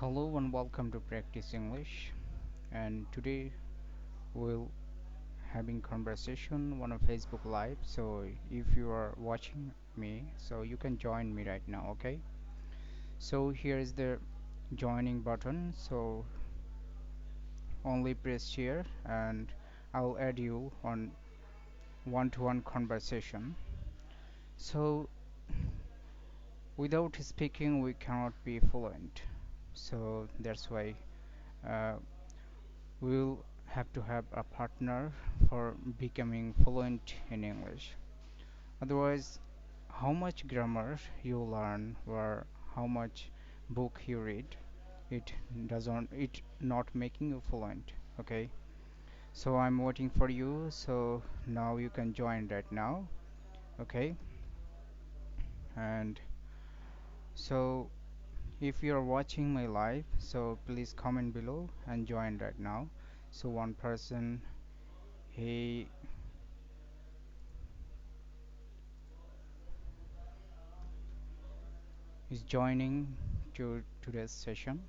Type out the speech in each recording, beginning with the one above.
Hello and welcome to Practice English. And today we'll having conversation on a Facebook Live. So if you are watching me, so you can join me right now. Okay. So here is the joining button. So only press here, and I'll add you on one-to-one conversation. So without speaking, we cannot be fluent. So that's why. Uh, we'll have to have a partner for becoming fluent in English. Otherwise, how much grammar you learn or how much book you read, it not making you fluent. Okay. So I'm waiting for you. So now you can join right now. Okay. And so if you are watching my live, so please comment below and join right now. So one person he is joining to today's session.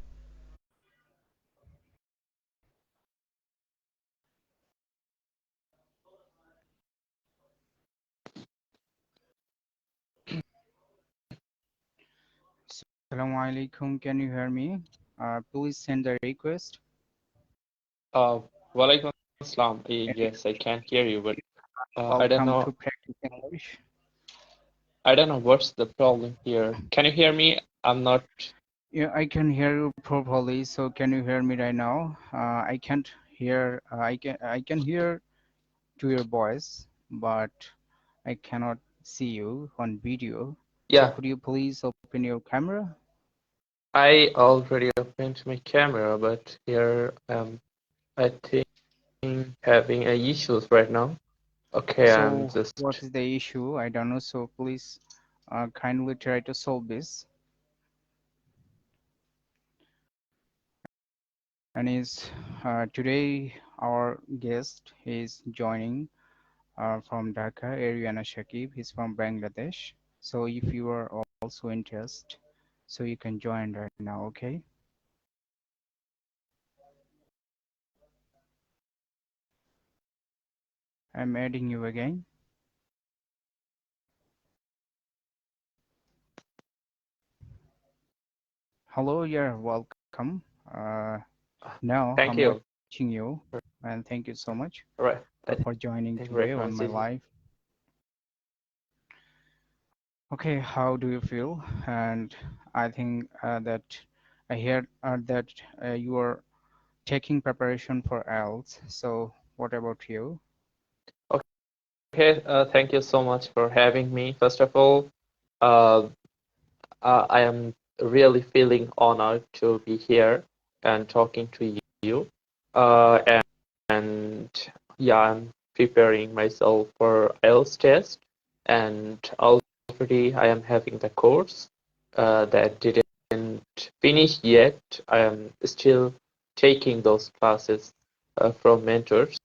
Assalamu alaikum. Can you hear me? Please send a request. Uh, Walaikum Assalam. Yes, I can hear you, but I don't Welcome know. to Practice English. I don't know what's the problem here. Can you hear me? I'm not. Yeah, I can hear you properly. So can you hear me right now? I can't hear. I can hear to your voice, but I cannot see you on video. So Yeah, could you please open your camera? I already opened my camera, but here I think having issues right now. Okay, I'm So what just. is the issue? I don't know. So please kindly try to solve this. And is today our guest is joining from Dhaka, Ariana Shakib. He's from Bangladesh. So if you are also interested, so you can join right now, okay? I'm adding you again. Hello, you're welcome. Uh, Now Thank I'm you. watching you, and thank you so much Right, I for joining think today right now on it's my easy. live. Okay, how do you feel? And I think that I heard that you are taking preparation for IELTS. So what about you? Okay, thank you so much for having me. First of all, uh, I am really feeling honored to be here and talking to you. And yeah, I'm preparing myself for IELTS test, and already I am having the course that didn't finish yet. I am still taking those classes from mentors.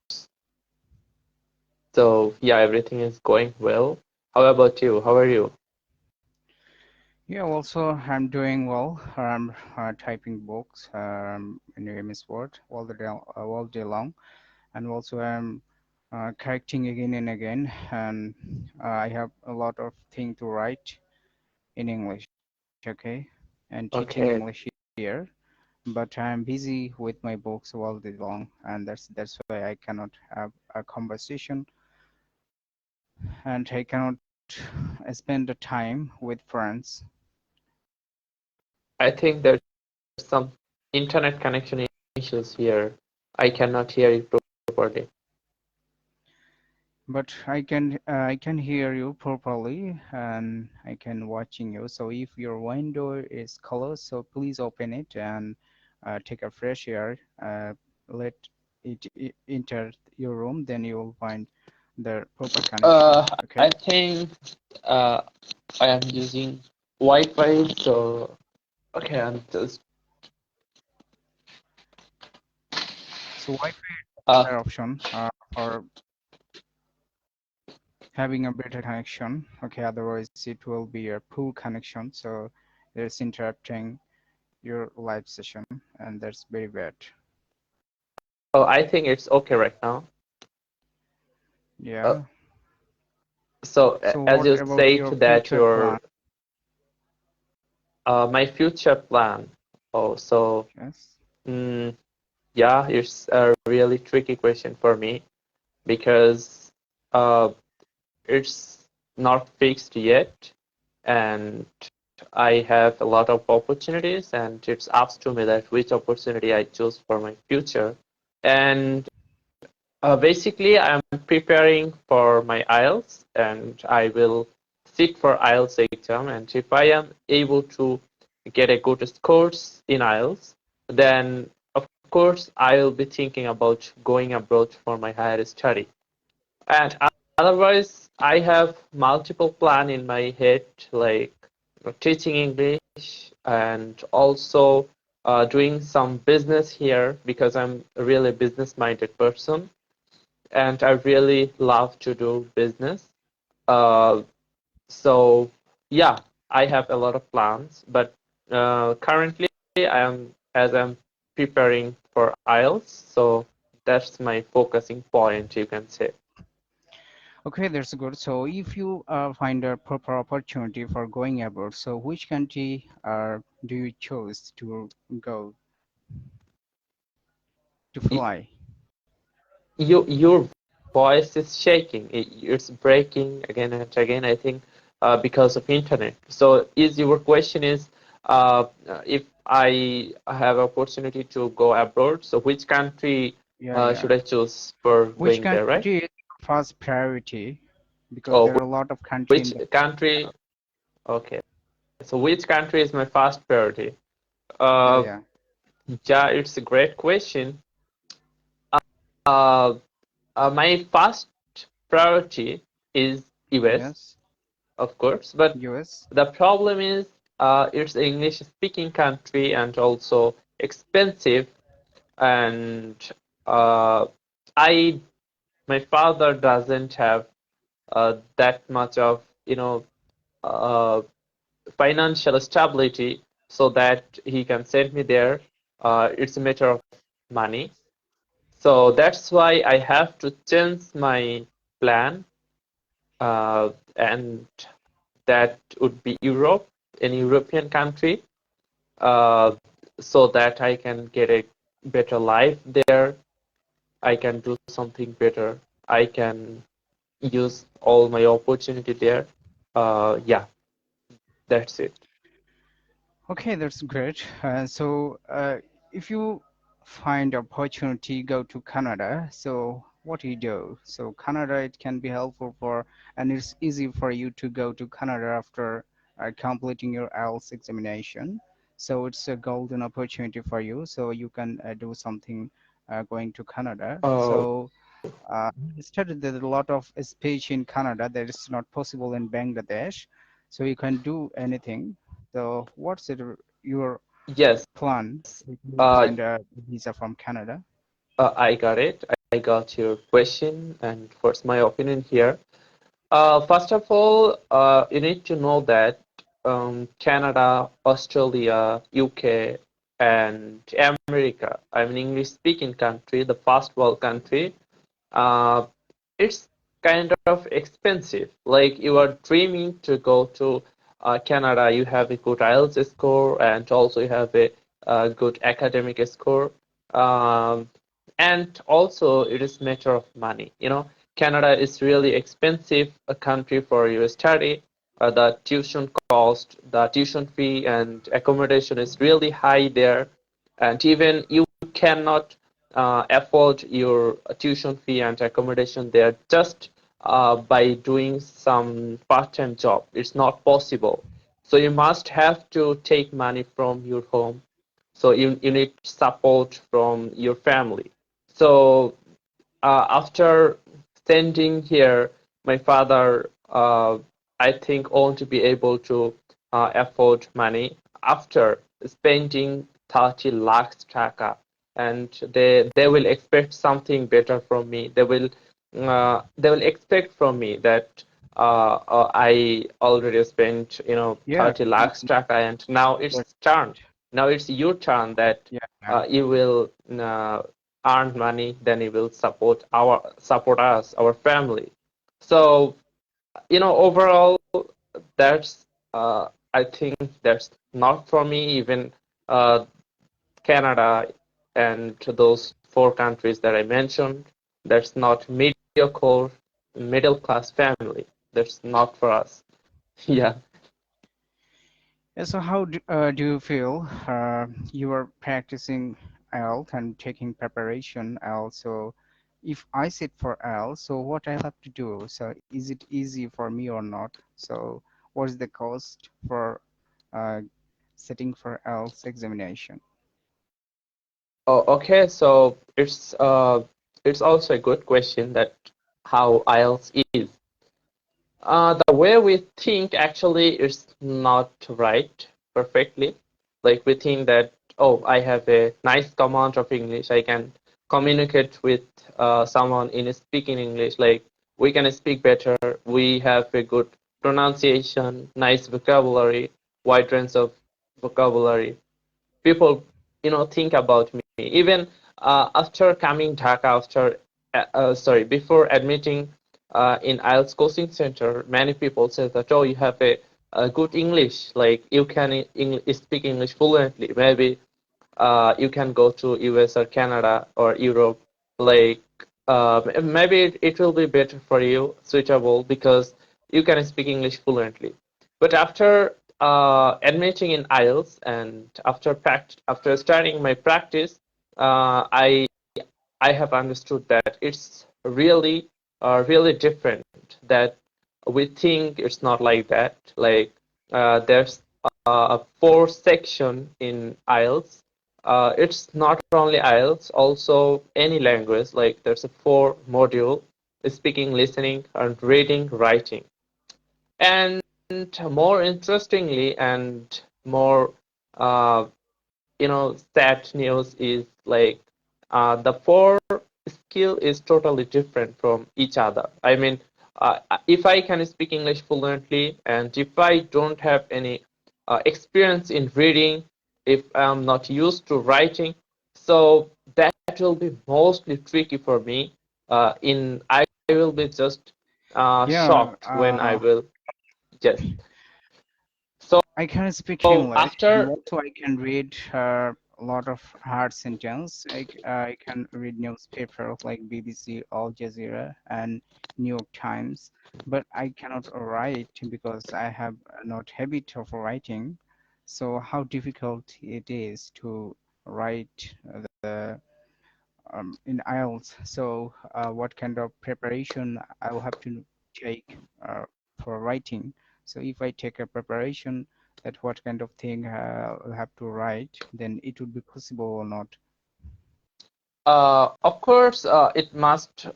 So yeah, everything is going well. How about you? How are you? Yeah, also I'm doing well. I'm typing books in MS Word all day long, and also I'm correcting again and again, and I have a lot of thing to write in English, okay, and teaching Okay, English here. But I'm busy with my books all day long, and that's why I cannot have a conversation, and I cannot spend the time with friends. I think there's some internet connection issues here. I cannot hear you properly. But I can hear you properly, and I can watching you. So if your window is closed, so please open it and take a fresh air. Let it enter your room, then you will find the proper connection. I Okay. think uh, I am using Wi-Fi, so okay, I'm just So Wi-Fi is uh, another option for having a better connection. Okay. Otherwise, it will be a poor connection. So it's interrupting your live session, and that's very bad. Oh, I think it's okay right now. Uh, Yeah. so So as what you about say your that future plan? your my future plan. Oh, so Yes. mm, yeah, it's a really tricky question for me because uh, it's not fixed yet, and I have a lot of opportunities, and it's up to me that which opportunity I choose for my future. And basically, I'm preparing for my IELTS, and I will sit for IELTS exam. And if I am able to get a good scores in IELTS, then of course I will be thinking about going abroad for my higher study. And otherwise, I have multiple plan in my head, like teaching English and also doing some business here because I'm a really business-minded person and I really love to do business. Uh, so yeah, I have a lot of plans, but currently I'm preparing for IELTS, so that's my focusing point, you can say. Okay, that's good. So if you find a proper opportunity for going abroad, so which country do you choose to go to Y- fly? your voice is shaking. It's breaking again and again, I think, because of internet. So is your question is if I have opportunity to go abroad, so which country Yeah, yeah. should I choose for Which going there, right? country is your first priority? Because Oh, there are a lot of country in which the country? Okay. So which country is my first priority? yeah, Uh, yeah. yeah, it's a great question. Uh, my first priority is US, Yes, of course, but US. the problem is it's an English speaking country and also expensive and uh, I my father doesn't have that much of uh, financial stability so that he can send me there. It's a matter of money. So that's why I have to change my plan, and that would be Europe, an European country, uh, so that I can get a better life there. I can do something better. I can use all my opportunity there. Yeah, that's it. Okay, that's great. If you find opportunity, go to Canada. So, what do you do? So, Canada, it can be helpful for, and it's easy for you to go to Canada after completing your IELTS examination. So, it's a golden opportunity for you. So, you can do something going to Canada. Uh, So, I studied that a lot of speech in Canada that is not possible in Bangladesh. So you can do anything. So what's your yes, plan if you uh, find a visa from Canada? I got it. I got your question, and what's my opinion here? First of all, you need to know that Canada, Australia, UK, and America, I'm an English-speaking country, the first world country, uh, it's kind of expensive. Like you are dreaming to go to Canada, you have a good IELTS score, and also you have a, good academic score. Um, and also it is matter of money. Canada is really expensive a country for your study. The tuition cost, the tuition fee, and accommodation is really high there, and even you cannot afford your tuition fee and accommodation there just by doing some part-time job. It's not possible. So you must have to take money from your home. So you need support from your family. So after standing here, my father, I think, won't be able to afford money after spending 30 lakhs taka, and they will expect something better from me. They will expect from me that I already spent Yeah, 30 lakhs taka, and now it's that's turned. Now it's your turn that Yeah. you will earn money, then you will support us, our family. So overall, that's I think that's not for me. Even uh, Canada and those four countries that I mentioned, that's not mediocre middle class family. That's not for us. Yeah. Yeah, so how do you feel you are practicing IELTS and taking preparation IELTS? So if I sit for IELTS, so what I have to do? So is it easy for me or not? So what is the cost for uh, sitting for IELTS examination? Oh, okay. So it's also a good question that how IELTS is. The way we think actually is not right perfectly. Like we think that, oh, I have a nice command of English. I can communicate with someone in speaking English. Like we can speak better. We have a good pronunciation, nice vocabulary, wide range of vocabulary. People, think about me. Even after coming Dhaka, before admitting in IELTS coaching center, many people say that, oh, you have a good English, like you can speak English fluently. Maybe you can go to US or Canada or Europe. Like maybe it will be better for you, suitable because you can speak English fluently. But after admitting in IELTS and after starting my practice, I have understood that it's really different. That we think it's not like that. Like there's a four section in IELTS. It's not only IELTS, also any language. Like there's a four module: speaking, listening, and reading, writing. And more interestingly, and more uh, sad news is like the four skill is totally different from each other. I mean, if I can speak English fluently and if I don't have any experience in reading, if I'm not used to writing, so that will be mostly tricky for me. I will be just Yeah, shocked when I will just. So I can speak English and after also I can read a lot of hard sentence. I can read newspaper like BBC, Al Jazeera, and New York Times, but I cannot write because I have not habit of writing. So how difficult it is to write the in IELTS. So what kind of preparation I will have to take for writing? So if I take a preparation, that what kind of thing I'll have to write, then it would be possible or not. Of course, it must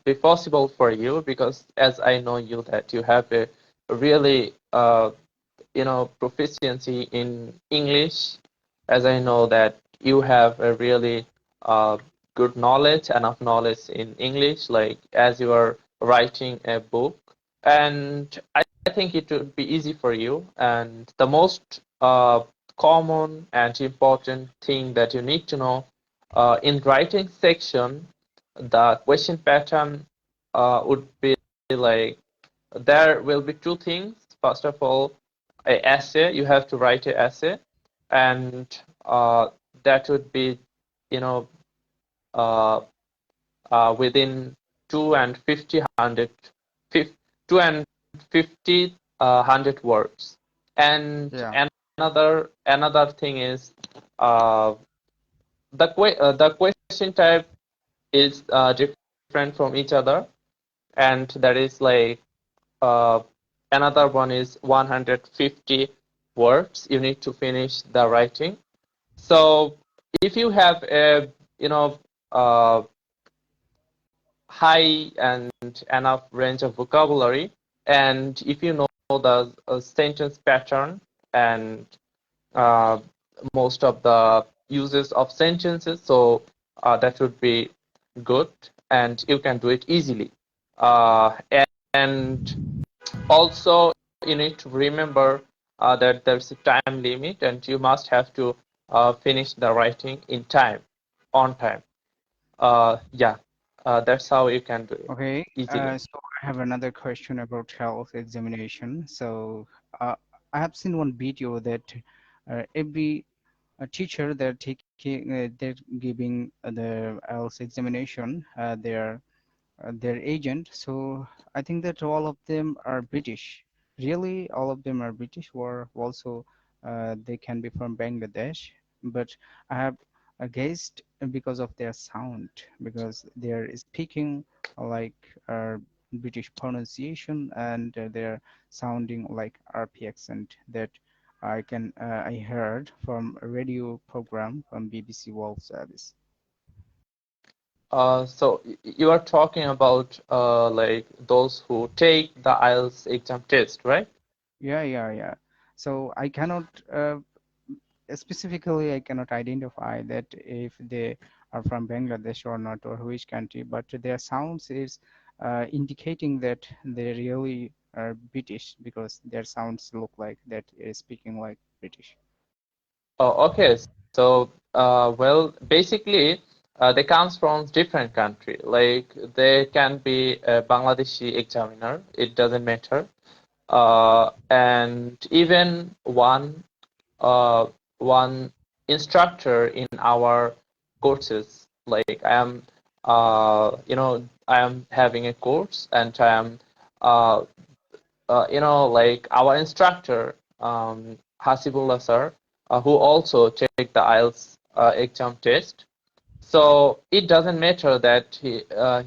be possible for you because, as I know you, that you have a really, proficiency in English. As I know that you have a really uh, good knowledge, enough knowledge in English, like as you are writing a book, and I think it would be easy for you. And the most common and important thing that you need to know in writing section, the question pattern would be like there will be two things. First of all, a essay. You have to write an essay, and that would be, you know, uh, within 2 and 50 hundred words. And Yeah. another thing is uh, the question type is different from each other, and that is like uh, another one is 150 words. You need to finish the writing. So if you have a uh, high and enough range of vocabulary, and if you know the sentence pattern and uh, most of the uses of sentences, so that would be good, and you can do it easily. Uh, and also, you need to remember that there's a time limit, and you must have to finish the writing in time, on time. Yeah, that's how you can do it Okay, easily. so I have another question about health examination. So I have seen one video that every teacher they're giving the IELTS examination, their agent. So I think that all of them are British. Really, all of them are British, or also they can be from Bangladesh. But I have guessed because of their sound, because they are speaking like British pronunciation, and they're sounding like RP accent that I heard from a radio program from BBC World Service. So you are talking about like those who take the IELTS exam test, right? Yeah. So I cannot specifically I cannot identify that if they are from Bangladesh or not, or which country, but their sounds is indicating that they really are British, because their sounds look like that is speaking like British. Oh, okay. So, well, basically, they comes from different country. Like they can be a Bangladeshi examiner. It doesn't matter. And even uh, one instructor in our courses. Like I am having a course, and I am uh, like our instructor, Hasibullah sir, who also take the IELTS exam test. So it doesn't matter that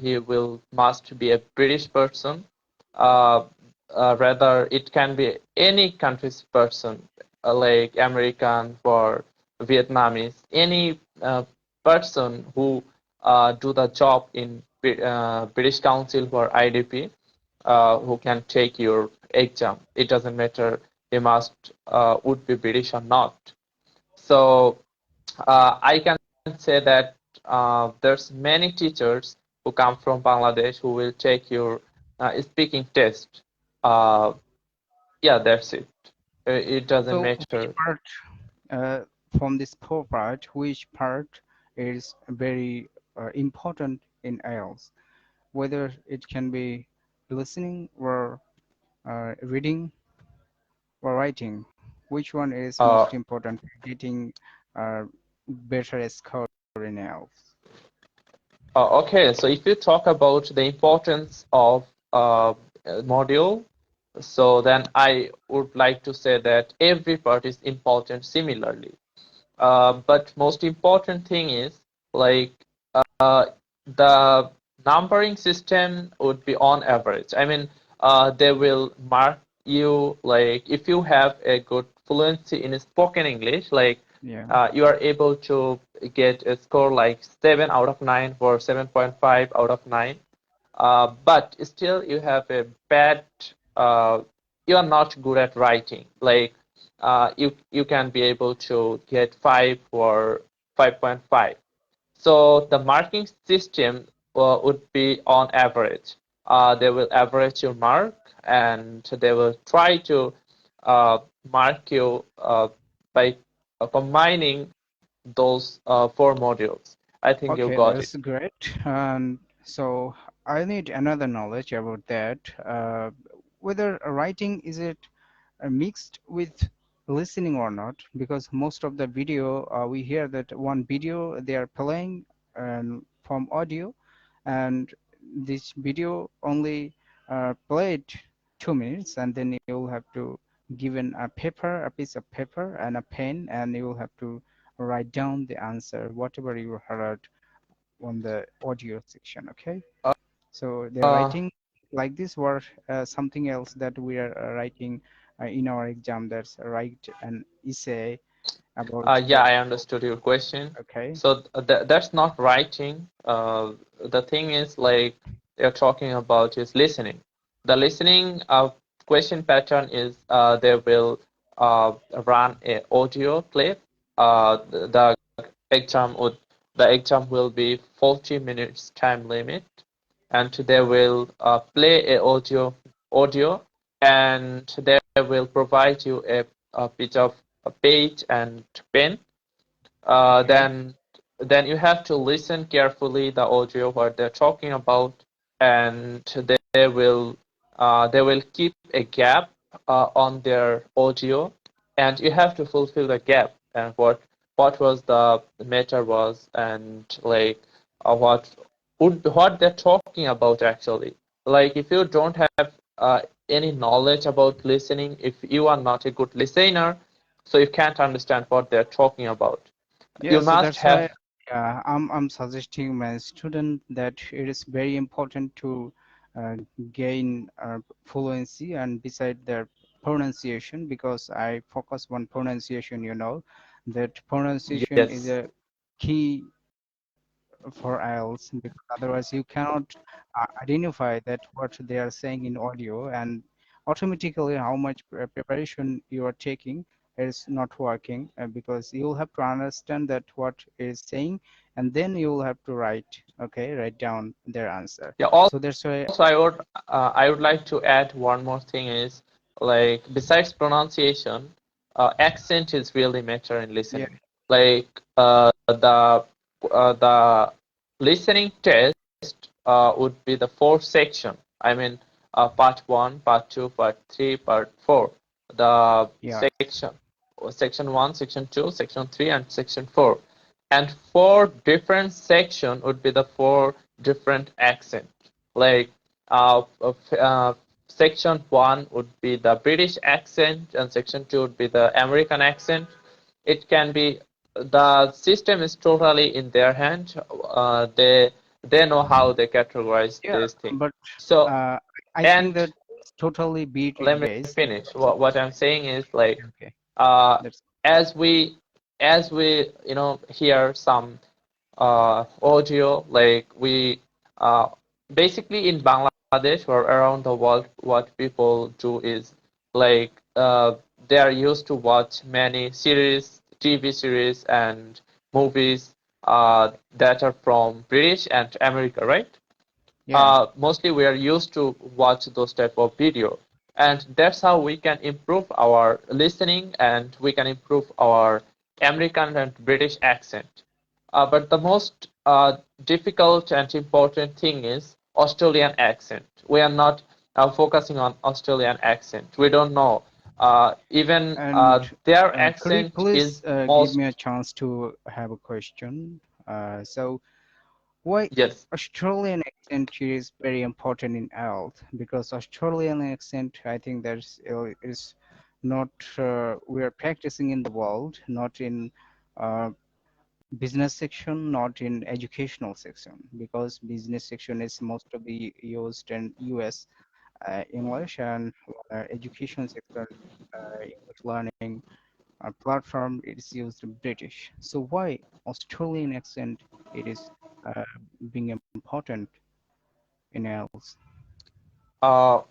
he will must be a British person. Uh, Rather, it can be any country's person, like American or Vietnamese, any person who do the job in British Council or IDP, who can take your exam. It doesn't matter he must would be British or not. So I can say that there's many teachers who come from Bangladesh who will take your speaking test. Uh, yeah, that's it. It doesn't So which matter. part uh, from this four part, which part is very important in IELTS? Whether it can be listening or reading or writing, which one is Uh, most important for getting a better score in IELTS? okay, so if you talk about the importance of module, so then I would like to say that every part is important similarly. But most important thing is like the numbering system would be on average. I mean, they will mark you like if you have a good fluency in spoken English, like Yeah. you are able to get a score like 7 out of 9 or 7.5 out of 9. But still, you have a bad. You are not good at writing. Like you can be able to get 5 or 5.5. So the marking system would be on average. They will average your mark, and they will try to uh, mark you by combining those four modules. I think you Okay, got it. that's great. And so I need another knowledge about that. Whether writing is it mixed with listening or not? Because most of the video we hear that one video they are playing from audio, and this video only played 2 minutes, and then you'll have to given a paper, a piece of paper and a pen, and you will have to write down the answer whatever you heard on the audio section. Okay, so they're Uh, writing like this, or something else that we are writing in our exam, that's write an essay about yeah, that. I understood your question. Okay. So that's not writing. The thing is like they're talking about is listening. The listening question pattern is they will uh, run a audio clip. The exam would the exam will be 40 minutes time limit, and they will play a audio, and they will provide you a piece of a page and pen, uh, Okay. then then you have to listen carefully the audio what they're talking about, and they will keep a gap on their audio, and you have to fulfill the gap and what was the matter was, and like what they're talking about actually. Like if you don't have any knowledge about listening, if you are not a good listener, so you can't understand what they're talking about. Yeah, You so must that's why have. I'm suggesting my student that it is very important to uh, gain fluency and beside their pronunciation, because I focus on pronunciation, that pronunciation is Yes. a key for IELTS, because otherwise you cannot identify that what they are saying in audio, and automatically how much preparation you are taking is not working, because you'll have to understand that what is saying, and then you'll have to write down their answer. Yeah. So that's why, Also, I would like to add one more thing is, like, besides pronunciation, accent is really matter in yeah, listening. Like the listening test would be the four section. I mean, part one, part two, part three, part four. The yeah, section one, section two, section three, and section four. And four different section would be the four different accent. Like section one would be the British accent, and section two would be the American accent. It can be, the system is totally in their hand. They know how they categorize yeah, this thing. but So, uh, I think and that it's totally British let me based. finish. What I'm saying is, like, Okay, uh, that's as we hear some audio, like we uh, basically in Bangladesh or around the world, what people do is, like, they are used to watch many series, TV series, and movies that are from British and America, right? yeah. Mostly we are used to watch those type of video, and that's how we can improve our listening, and we can improve our American and British accent. But the most difficult and important thing is Australian accent. We are not focusing on Australian accent. We don't know. Even And their could you accent please is give me most. a chance to have a question? So, why Yes. Australian accent is very important in health? Because Australian accent, I think is not we are practicing in the world, not in uh, business section, not in educational section, because business section is mostly used in US English, and education sector English learning platform is used in British. So why Australian accent it is uh, being important in else? Uh,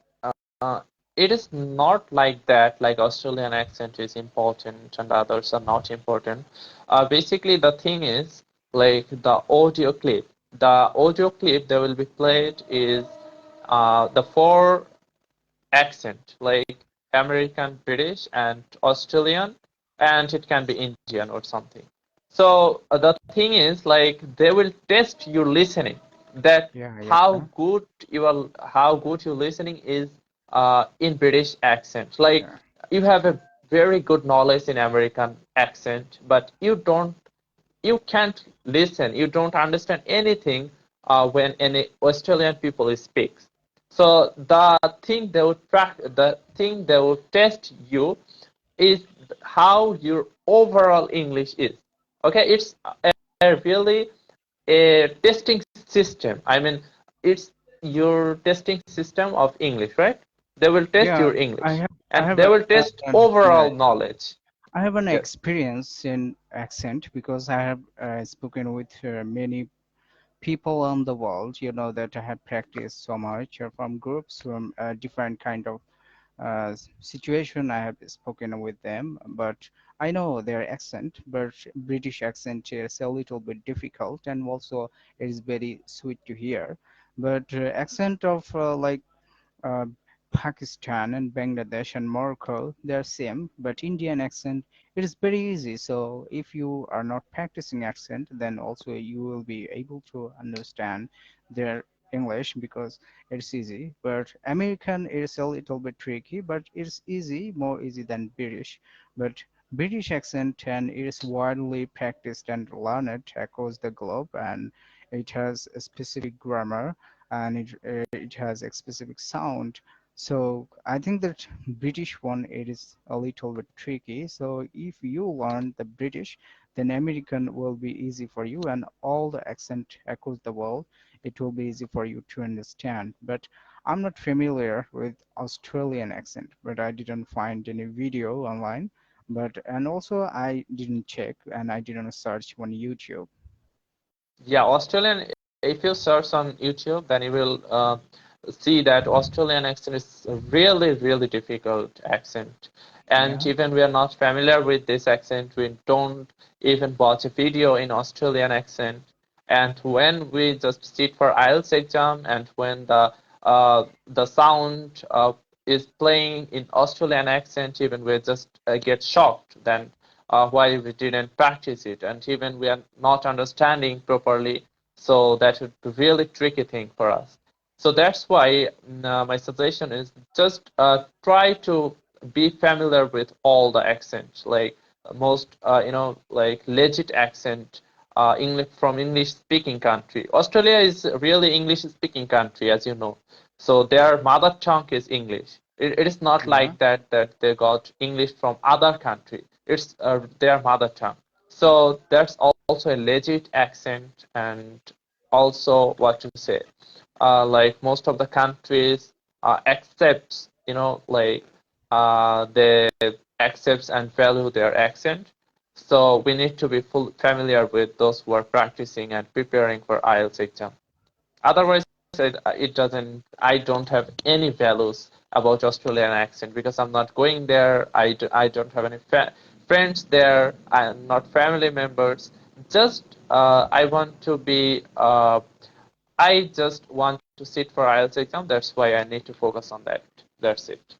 uh, it is not like that, like Australian accent is important and others are not important. Basically, the thing is, like, the audio clip. The audio clip that will be played is the four accent, like American, British, and Australian, and it can be Indian or something. So the thing is, like, they will test your listening, that Yeah, yeah, how good your listening is in British accent. Like, yeah. you have a very good knowledge in American accent, but you can't listen, you don't understand anything when any Australian people speaks. So the thing they would test you is how your overall English is. Okay, it's really a testing system. I mean, it's your testing system of English, right? They will test Yeah, your I English, have I and have they a, will test an overall knowledge. I have an Yes. experience in accent, because I have spoken with many people on the world. You know that I have practiced so much from groups from different kind of situation. I have spoken with them, but I know their accent. But British accent is a little bit difficult, and also it is very sweet to hear. But accent of like uh, Pakistan and Bangladesh and Morocco, they're same, but Indian accent, it is very easy. So if you are not practicing accent, then also you will be able to understand their English because it's easy. But American is a little bit tricky, but it's easy, more easy than British. But British accent and it is widely practiced and learned across the globe, and it has a specific grammar and it has a specific sound. So I think that British one it is a little bit tricky. So if you learn the British, then American will be easy for you, and all the accent across the world, it will be easy for you to understand. But I'm not familiar with Australian accent, but I didn't find any video online. But and also I didn't check and I didn't search on YouTube. Yeah, Australian, if you search on YouTube, then you will see that Australian accent is a really, really difficult accent. And Yeah. even we are not familiar with this accent, we don't even watch a video in Australian accent. And when we just sit for IELTS exam and when the sound is playing in Australian accent, even we just get shocked. Then why we didn't practice it, and even we are not understanding properly. So that would be really tricky thing for us. So that's why my suggestion is just try to be familiar with all the accents, like most like legit accent, English from English speaking country. Australia is really English speaking country, as you know. So their mother tongue is English. It is not Yeah. like that they got English from other country. It's their mother tongue. So that's also a legit accent, and also what to say, like most of the countries accepts, like they accepts and value their accent. So we need to be full familiar with those who are practicing and preparing for IELTS exam. Otherwise, it doesn't. I don't have any values about Australian accent because I'm not going there. I don't have any friends there. I'm not family members. Just I want to be. I just want to sit for IELTS exam. That's why I need to focus on that. That's it.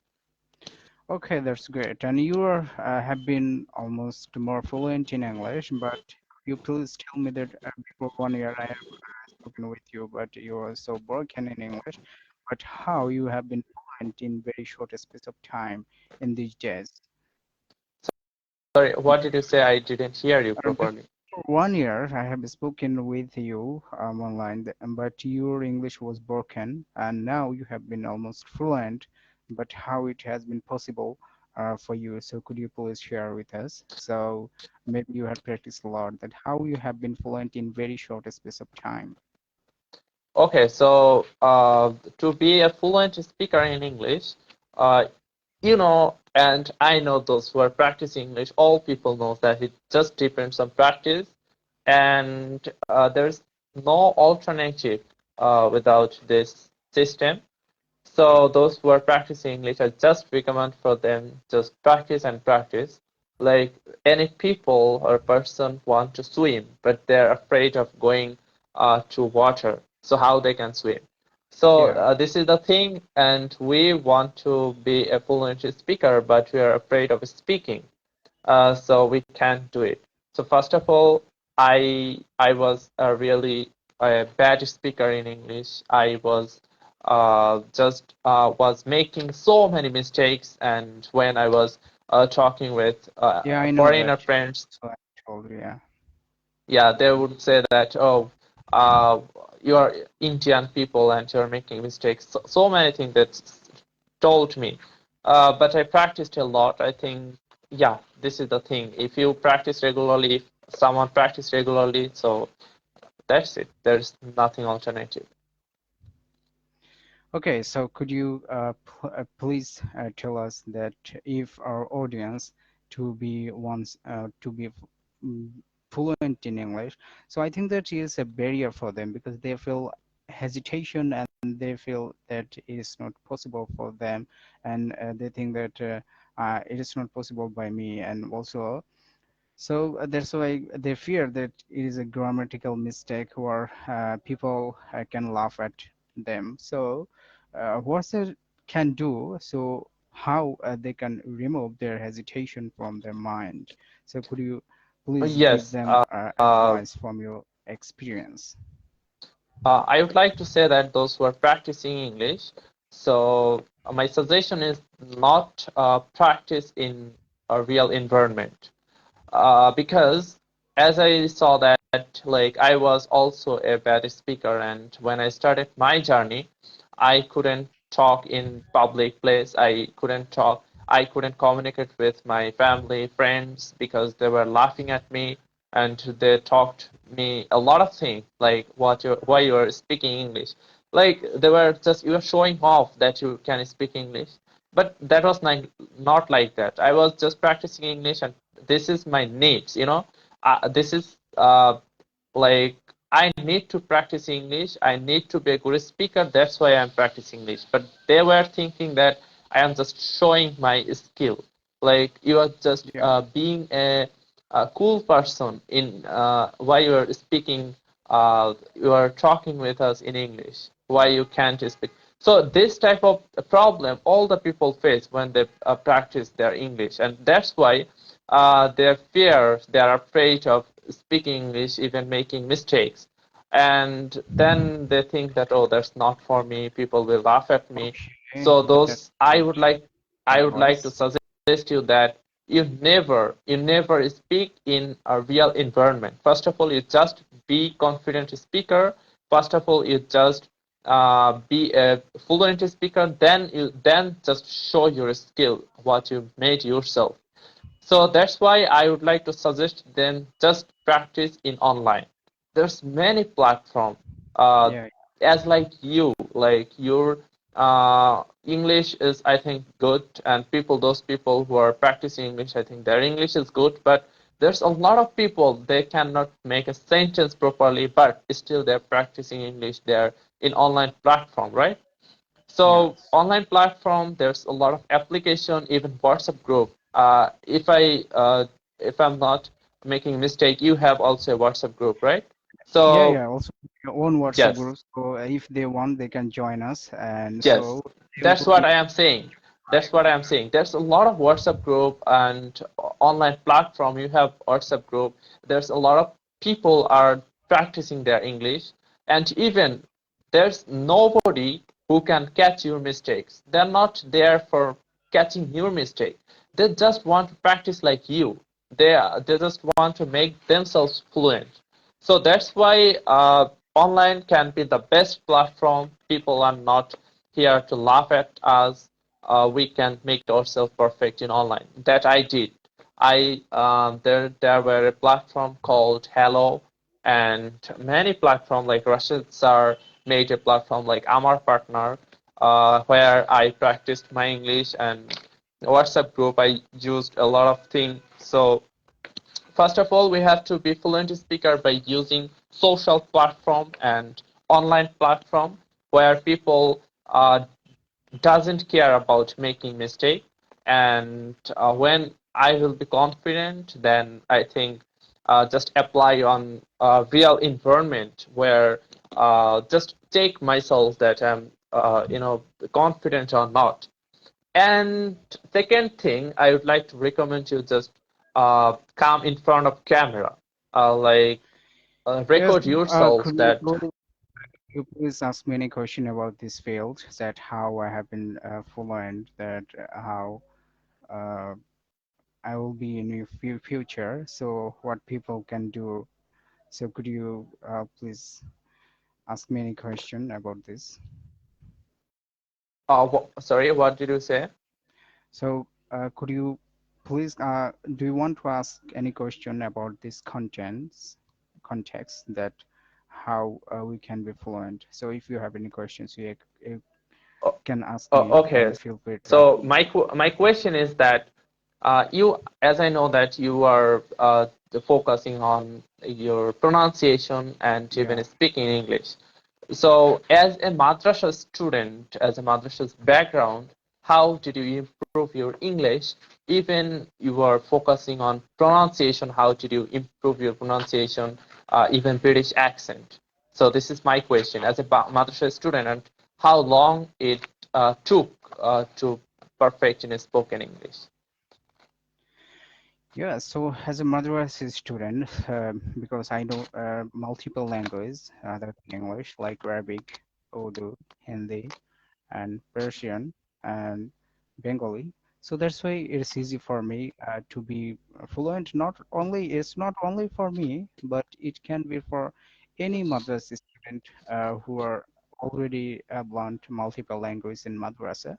Okay, that's great. And you are, have been almost more fluent in English, but you please tell me that before 1 year I have spoken with you, but you are so broken in English. But how you have been fluent in very short space of time in these days? Sorry, what did you say? I didn't hear you properly. Before 1 year I have spoken with you online, but your English was broken, and now you have been almost fluent. But how it has been possible for you? So could you please share with us? So maybe you have practiced a lot. That how you have been fluent in very short space of time. Okay, so to be a fluent speaker in English, uh, and I know those who are practicing English, all people know that it just depends on practice, and there's no alternative without this system. So those who are practicing English, I just recommend for them just practice and practice. Like any people or person want to swim, but they're afraid of going to water. So how they can swim? So Yeah. this is the thing, and we want to be a fluent speaker, but we are afraid of speaking. So we can't do it. So first of all, I was a really a bad speaker in English. I was just was making so many mistakes, and when I was talking with Yeah, I know foreigner that. friends, So I told you, yeah. yeah, they would say that, oh, you are Indian people and you're making mistakes. So many things that told me. But I practiced a lot. I think, yeah, this is the thing. If you practice regularly, if someone practice regularly, so that's it. There's nothing alternative. Okay, so could you please tell us that if our audience to be once to be mm, fluent in English, so I think that is a barrier for them because they feel hesitation and they feel that it is not possible for them, and they think that it is not possible by me, and also so that's why they fear that it is a grammatical mistake or people can laugh at them. So what's the can do, so how they can remove their hesitation from their mind. So could you please give Yes, them advice from your experience? I would like to say that those who are practicing English, so my suggestion is not practice in a real environment. Because as I saw that like I was also a bad speaker, and when I started my journey, I couldn't talk in public place. I couldn't communicate with my family, friends, because they were laughing at me, and they talked me a lot of things like why you are speaking English. Like they were just you are showing off that you can speak English. But that was not like that. I was just practicing English, and this is my needs, this is like I need to practice English. I need to be a good speaker. That's why I'm practicing English. But they were thinking that I am just showing my skill. Like you are just Yeah, being a cool person in why you are speaking. You are talking with us in English. Why you can't speak? So this type of problem all the people face when they practice their English, and that's why they are afraid of speaking English, even making mistakes. And then they think that, oh, that's not for me, people will laugh at me. okay, So that's those good I would like to advice. suggest you that you never speak in a real environment. First of all, you just be confident speaker. First of all, you just be a fluent speaker, then just show your skill, what you made yourself. So that's why I would like to suggest them just practice in online. There's many platform, uh, Yeah, as like your English is I think good, and those people who are practicing English, I think their English is good, but there's a lot of people they cannot make a sentence properly, but still they're practicing English. They're in online platform, right? So yes. online platform, there's a lot of application, even WhatsApp group. If I'm not making mistake, you have also a WhatsApp group, right? Yeah, So yeah. Also, your own WhatsApp yes, group. So if they want, they can join us, and yes, so they that's will what be I am saying. That's what I am saying. There's a lot of WhatsApp group and online platform. You have WhatsApp group. There's a lot of people are practicing their English, and even there's nobody who can catch your mistakes. They're not there for catching your mistake. They just want to practice like you. They just want to make themselves fluent. So that's why online can be the best platform. People are not here to laugh at us. We can make ourselves perfect in online. That I did. There were a platform called Hello, and many platform like Rashid Sir made a platform like Amar Partner, where I practiced my English, and WhatsApp group I used a lot of things. So first of all, we have to be fluent speaker by using social platform and online platform where people doesn't care about making mistake. And when I will be confident, then I think just apply on a real environment where just take myself that I'm confident or not. And second thing, I would like to recommend you just come in front of camera, like yes. record yourself Could that. you please ask me any question about this field? That how I have been fluent. That how uh, I will be in the future. So what people can do. So could you please ask me any question about this? Sorry, what did you say? So could you please do you want to ask any question about this context that how we can be fluent? So if you have any questions, you Oh, can ask oh, me okay. and feel free to ask. So my question is that as I know that you are focusing on your pronunciation and Yeah. even speaking English. So, as a madrasa student, as a madrasa's background, how did you improve your English? Even you are focusing on pronunciation, how did you improve your pronunciation, even British accent? So, this is my question as a madrasa student, and how long it took to perfect in spoken English? Yeah, so as a madrasa student, because I know multiple languages other than English, like Arabic, Urdu, Hindi, and Persian, and Bengali. So that's why it's easy for me to be fluent. It's not only for me, but it can be for any madrasa student who are already learned multiple languages in madrasa.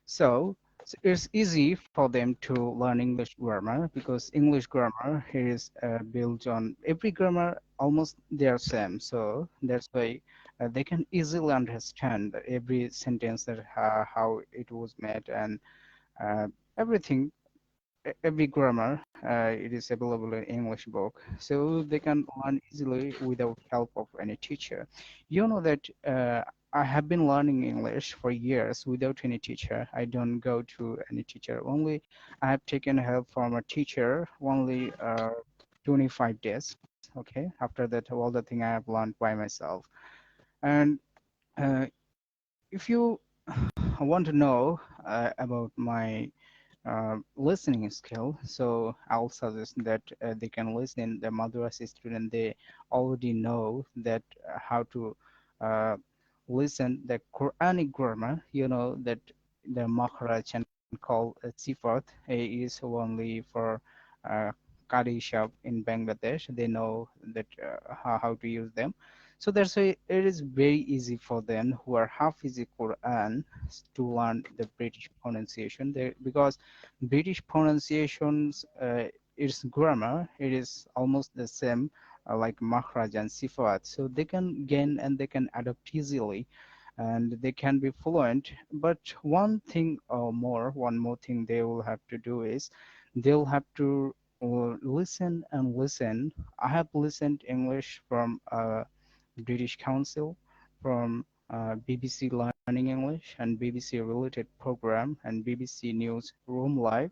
So it's easy for them to learn English grammar because English grammar is built on every grammar almost they are same. So that's why they can easily understand every sentence that how it was made and uh, everything every grammar it is available in English book, so they can learn easily without help of any teacher. You know that I have been learning English for years without any teacher. I don't go to any teacher. Only I have taken help from a teacher only 25 days. Okay, after that all the thing I have learned by myself. And uh, if you want to know about my listening skill. So I'll suggest that they can listen. The madrasa student they already know that how to uh, listen the Quranic grammar. You know that the makhraj and call sifat is only for uh, Qadi shop in Bangladesh. They know that how to use them. So that's why it is very easy for them who are Hafiz Quran to learn the British pronunciation. Because British pronunciations, its grammar, it is almost the same like Makhraj and Sifat. So they can gain and they can adapt easily and they can be fluent. But one more thing they will have to do is they'll have to listen and listen. I have listened English from British Council, from BBC Learning English and BBC related program and BBC News Room Live,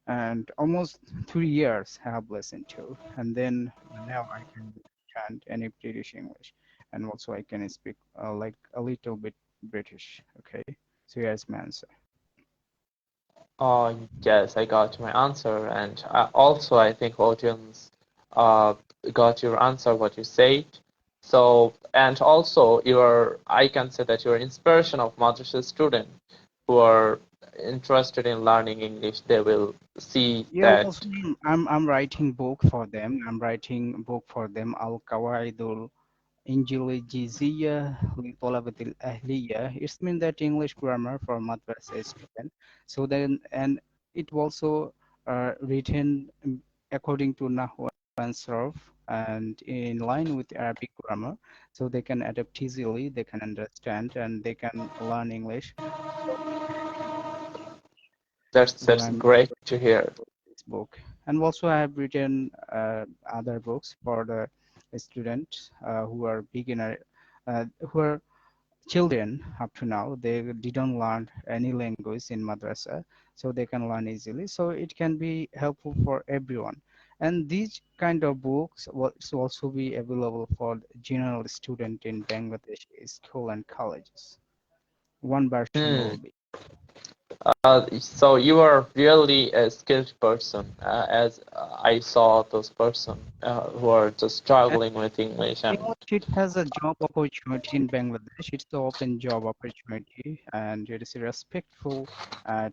and almost 3 years I have listened to, and then now I can understand any British English, and also I can speak like a little bit British. Okay, so here's my answer. Yes, I got my answer, and also I think audience uh, got your answer, what you said. So, and also I can say that you're inspiration of madrasa student who are interested in learning English. They will see Yeah, that. also I'm writing book for them. I'm writing book for them. Al إنجليزية لطلبة الأهلية. It means that English grammar for madrasa student. So then, and it also written according to Nahwu and Sarf and in line with Arabic grammar. So they can adapt easily, they can understand, and they can learn English. So That's I'm great to hear. this book, and also I have written other books for the students who are beginner, who are children up to now. They didn't learn any language in madrasa, so they can learn easily. So it can be helpful for everyone. And these kind of books will also be available for general student in Bangladesh school and colleges. One version Hmm. will be. So you are really a skilled person, as I saw those person who are just struggling with English and English, it has a job opportunity in Bangladesh. It's the open job opportunity, and it is a respectful uh,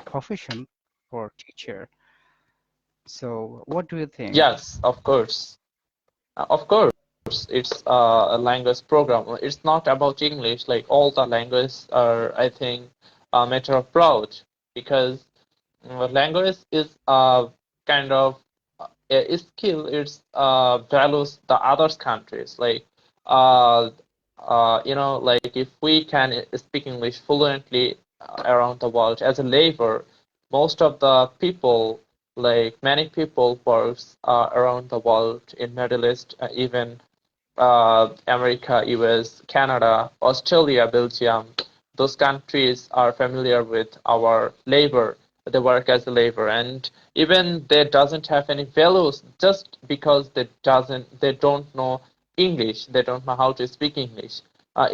profession for teacher. So, what do you think? yes, of course. Of course, it's a language program. It's not about English. Like all the languages are, I think, a matter of proud because language is kind of a skill. It's values the other countries. Like uh, like if we can speak English fluently around the world as a labor, most of the people, like many people, works around the world in Middle East, even America, US, Canada, Australia, Belgium, those countries are familiar with our labor. They work as a labor, and even they doesn't have any values just because they don't know English. They don't know how to speak English.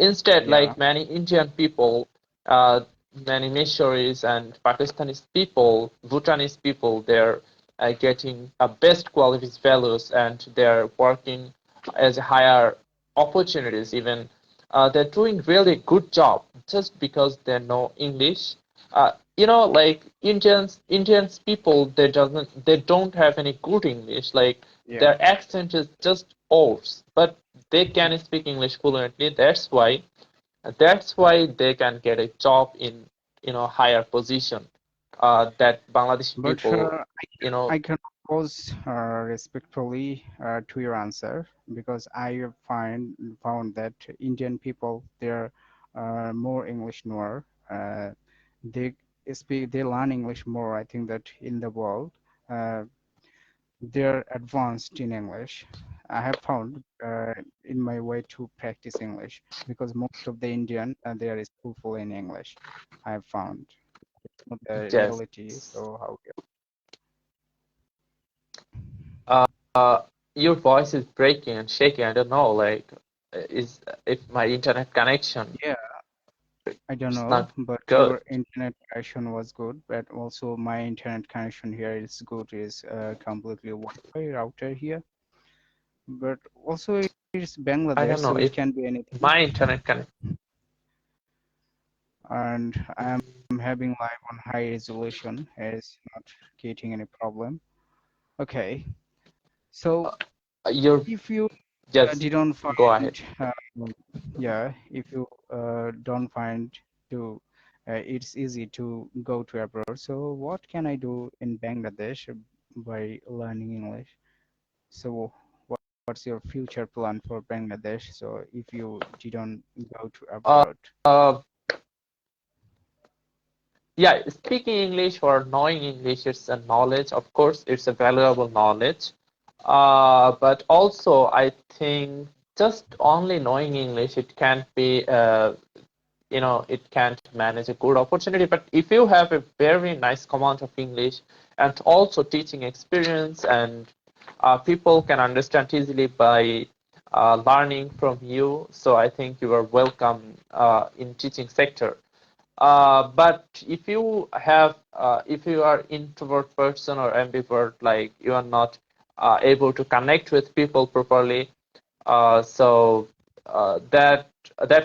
Instead, Yeah, like many Indian people, many missionaries and Pakistanis people, Bhutanese people, they're getting best qualities fellows and they're working as higher opportunities even. They're doing really good job just because they know English. Like Indians people, they don't have any good English. Like Yeah. their accent is just ours, but they can speak English fluently. That's why they can get a job in higher position. That Bangladeshi But people, you know, I can oppose respectfully to your answer because I have found that Indian people they're more English knower. They they learn English more. I think that in the world uh, they're advanced in English. I have found in my way to practice English because most of the Indian they are skillful in English. I have found not the yes. reality. So how? Uh, your voice is breaking and shaking. I don't know, like, is if my internet connection Yeah, I don't is know, not but good. your internet connection was good, but also my internet connection here is good, is completely Wi-Fi router here. But also it's I Bangladesh, don't know so it if can be anything. my internet connection. And I am having live on high resolution. It's not getting any problem. Okay, so Your if you Just didn't go ahead. find, yeah, if you don't find to, it's easy to go to abroad. So what can I do in Bangladesh by learning English? So what's your future plan for Bangladesh? So if you didn't go to Uh, abroad, uh, yeah, speaking English or knowing English, it's a knowledge. Of course, it's a valuable knowledge. But also, I think just only knowing English, it can't be, it can't manage a good opportunity. But if you have a very nice command of English and also teaching experience, and people can understand easily by learning from you, so I think you are welcome in teaching sector. But if you are introvert person or ambivert, like you are not able to connect with people properly, so that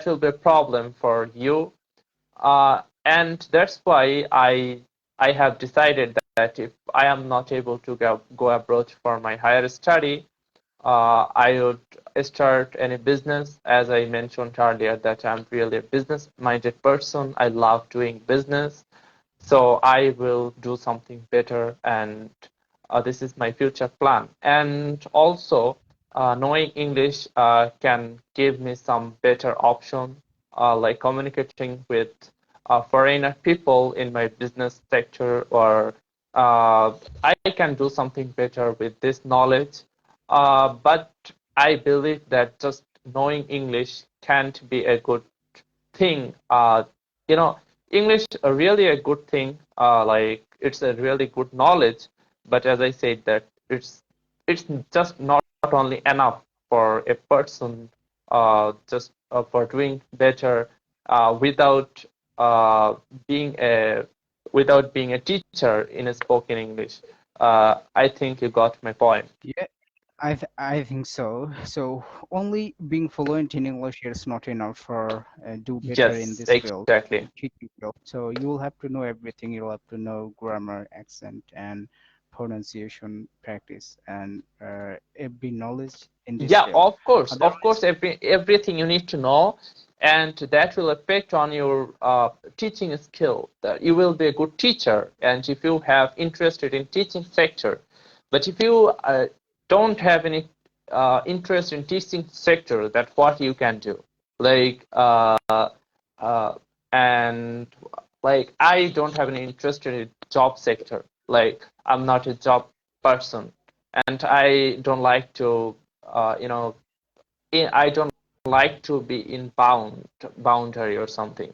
will be a problem for you. And that's why I have decided that if I am not able to go abroad for my higher study, I would start any business. As I mentioned earlier, that I'm really a business-minded person. I love doing business, so I will do something better, and this is my future plan. And also, knowing English can give me some better option, like communicating with foreigner people in my business sector, or I can do something better with this knowledge. But I believe that just knowing English can't be a good thing. You know, English are really a good thing. Like it's a really good knowledge. But as I said, that it's just not only enough for a person just for doing better without uh, being a being a teacher in a spoken English. I think you got my point. yeah, I think so. So only being fluent in English is not enough for do better in Yes, this field, exactly. teaching field. So you will have to know everything. You'll have to know grammar, accent, and pronunciation practice, and be knowledge in this Yeah, field. of Otherwise, course, everything you need to know, and that will affect on your teaching skill. That you will be a good teacher, and if you have interested in teaching sector, but if you don't have any interest in teaching sector, that what you can do, like uh, and like I don't have any interest in job sector. Like I'm not a job person, and I don't like to I don't like to be in boundary or something.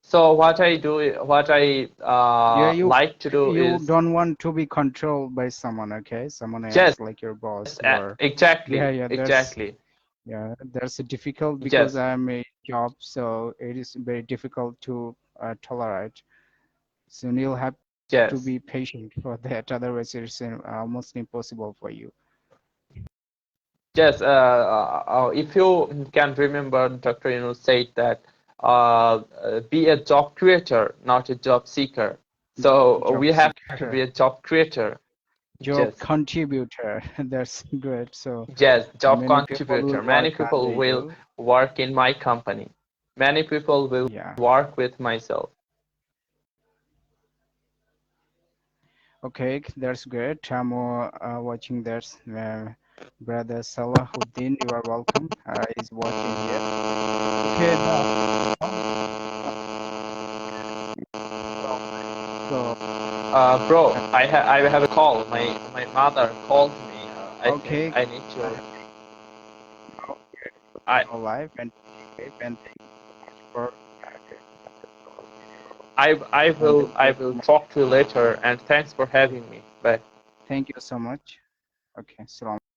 So what I yeah, you like to do you is don't want to be controlled by someone, okay? Someone yes, else, like your boss, or exactly, yeah, that's exactly, yeah, that's difficult because yes, I'm a job, so it is very difficult to tolerate. So you'll have to Yes. be patient for that. Otherwise, it's almost impossible for you. Yes, if you can remember, Dr. said that be a job creator, not a job seeker. So Job we have to seeker, be a job creator. job Yes, contributor. That's great. So yes, job many people will contributor. Many work under people will you. work in my company. Many people will Yeah. work with myself. Okay, that's great. I'm watching that. Brother Salahuddin, you are welcome. Is watching here. Okay, so Bro, I have a call. My mother called me. I think okay, I need I to. have I no live and thank you for I wonderful. will talk to you later. And thanks for having me. Bye. Thank you so much. Okay, salam.